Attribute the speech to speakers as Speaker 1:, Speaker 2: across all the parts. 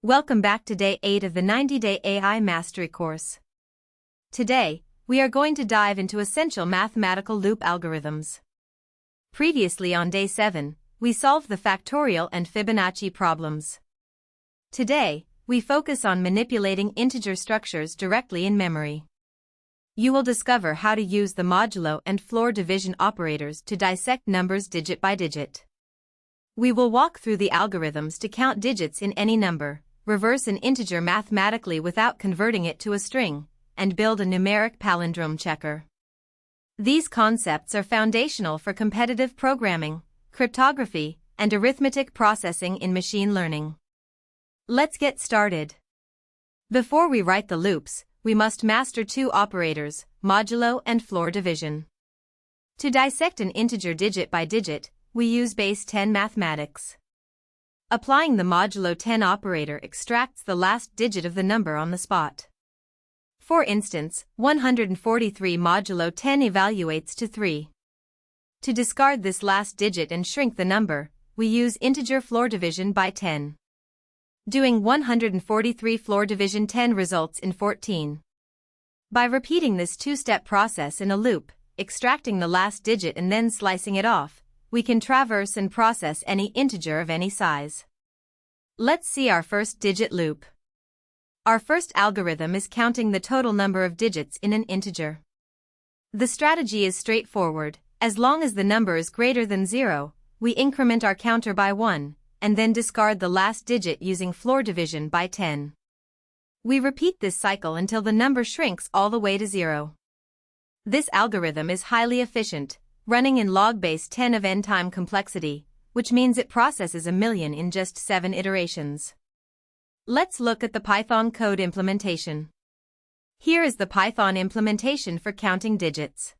Speaker 1: Welcome back to Day 8 of the 90-Day AI Mastery course. Today, we are going to dive into essential mathematical loop algorithms. Previously on Day 7, we solved the factorial and Fibonacci problems. Today, we focus on manipulating integer structures directly in memory. You will discover how to use the modulo and floor division operators to dissect numbers digit by digit. We will walk through the algorithms to count digits in any number, reverse an integer mathematically without converting it to a string, and build a numeric palindrome checker. These concepts are foundational for competitive programming, cryptography, and arithmetic processing in machine learning. Let's get started. Before we write the loops, we must master two operators, modulo and floor division. To dissect an integer digit by digit, we use base 10 mathematics. Applying the modulo 10 operator extracts the last digit of the number on the spot. For instance, 143 modulo 10 evaluates to 3. To discard this last digit and shrink the number, we use integer floor division by 10. Doing 143 floor division 10 results in 14. By repeating this two-step process in a loop, extracting the last digit and then slicing it off, we can traverse and process any integer of any size. Let's see our first digit loop. Our first algorithm is counting the total number of digits in an integer. The strategy is straightforward. As long as the number is greater than 0, we increment our counter by 1, and then discard the last digit using floor division by 10. We repeat this cycle until the number shrinks all the way to 0. This algorithm is highly efficient, running in log base 10 of n time complexity, which means it processes 1,000,000 in just 7 iterations. Let's look at the Python code implementation. Here is the Python implementation for counting digits.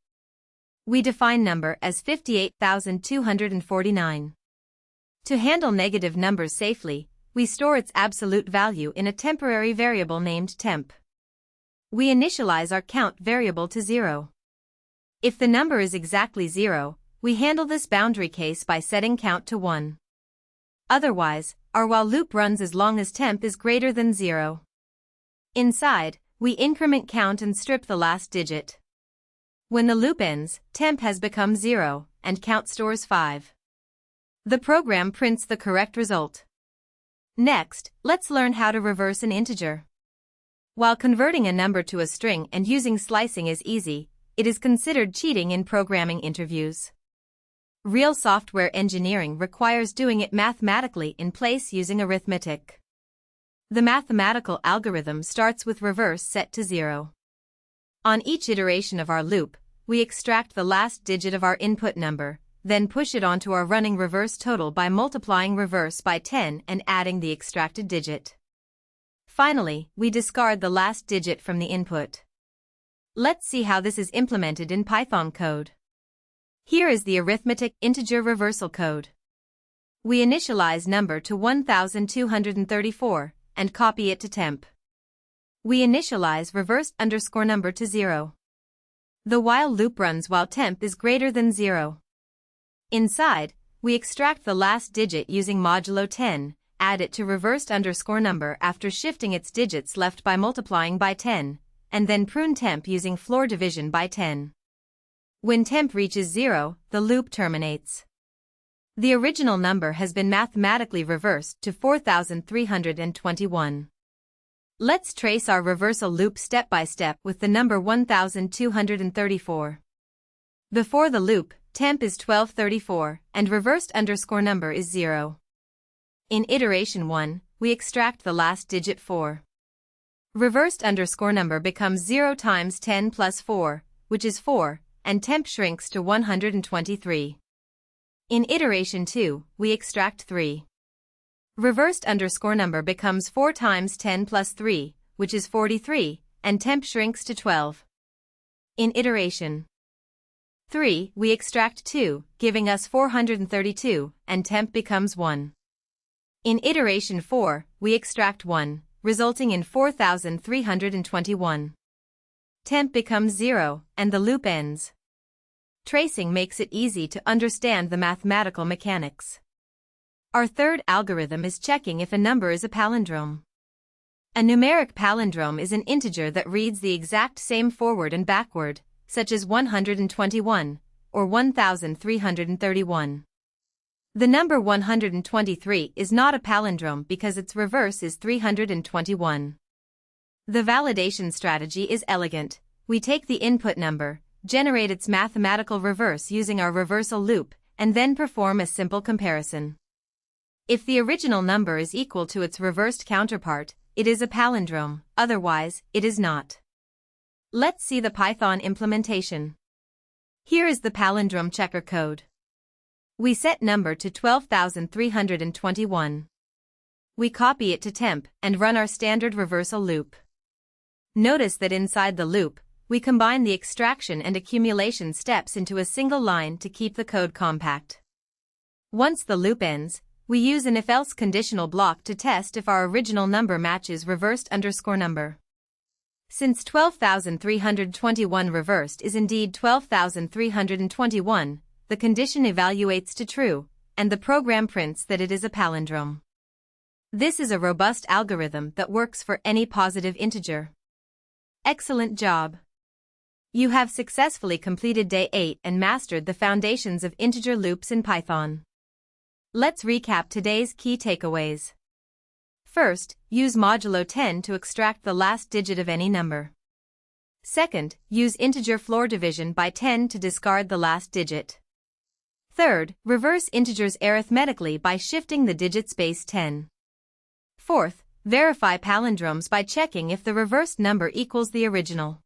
Speaker 1: We define number as 58,249. To handle negative numbers safely, we store its absolute value in a temporary variable named temp. We initialize our count variable to 0. If the number is exactly 0, we handle this boundary case by setting count to 1. Otherwise, our while loop runs as long as temp is greater than 0. Inside, we increment count and strip the last digit. When the loop ends, temp has become 0, and count stores 5. The program prints the correct result. Next, let's learn how to reverse an integer. While converting a number to a string and using slicing is easy, it is considered cheating in programming interviews. Real software engineering requires doing it mathematically in place using arithmetic. The mathematical algorithm starts with reverse set to 0. On each iteration of our loop, we extract the last digit of our input number, then push it onto our running reverse total by multiplying reverse by 10 and adding the extracted digit. Finally, we discard the last digit from the input. Let's see how this is implemented in Python code. Here is the arithmetic integer reversal code. We initialize number to 1234 and copy it to temp. We initialize reversed underscore number to 0. The while loop runs while temp is greater than 0. Inside, we extract the last digit using modulo 10, add it to reversed underscore number after shifting its digits left by multiplying by 10, and then prune temp using floor division by 10. When temp reaches 0, the loop terminates. The original number has been mathematically reversed to 4,321. Let's trace our reversal loop step by step with the number 1234. Before the loop, temp is 1234, and reversed underscore number is 0. In iteration 1, we extract the last digit 4. Reversed underscore number becomes 0 times 10 plus 4, which is 4, and temp shrinks to 123. In iteration 2, we extract 3. Reversed underscore number becomes 4 times 10 plus 3, which is 43, and temp shrinks to 12. In iteration 3, we extract 2, giving us 432, and temp becomes 1. In iteration 4, we extract 1, resulting in 4,321. Temp becomes 0, and the loop ends. Tracing makes it easy to understand the mathematical mechanics. Our third algorithm is checking if a number is a palindrome. A numeric palindrome is an integer that reads the exact same forward and backward, such as 121 or 1331. The number 123 is not a palindrome because its reverse is 321. The validation strategy is elegant. We take the input number, generate its mathematical reverse using our reversal loop, and then perform a simple comparison. If the original number is equal to its reversed counterpart, it is a palindrome, otherwise, it is not. Let's see the Python implementation. Here is the palindrome checker code. We set number to 12,321. We copy it to temp and run our standard reversal loop. Notice that inside the loop, we combine the extraction and accumulation steps into a single line to keep the code compact. Once the loop ends, we use an if-else conditional block to test if our original number matches reversed underscore number. Since 12,321 reversed is indeed 12,321, the condition evaluates to true, and the program prints that it is a palindrome. This is a robust algorithm that works for any positive integer. Excellent job! You have successfully completed day 8 and mastered the foundations of integer loops in Python. Let's recap today's key takeaways. First, use modulo 10 to extract the last digit of any number. Second, use integer floor division by 10 to discard the last digit. Third, reverse integers arithmetically by shifting the digit space 10. Fourth, verify palindromes by checking if the reversed number equals the original.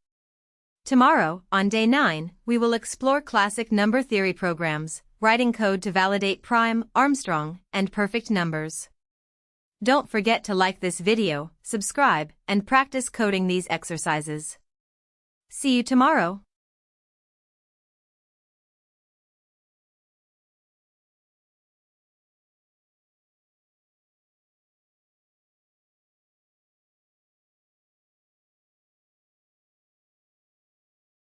Speaker 1: Tomorrow, on day 9, we will explore classic number theory programs, writing code to validate prime, Armstrong, and perfect numbers. Don't forget to like this video, subscribe, and practice coding these exercises. See you tomorrow.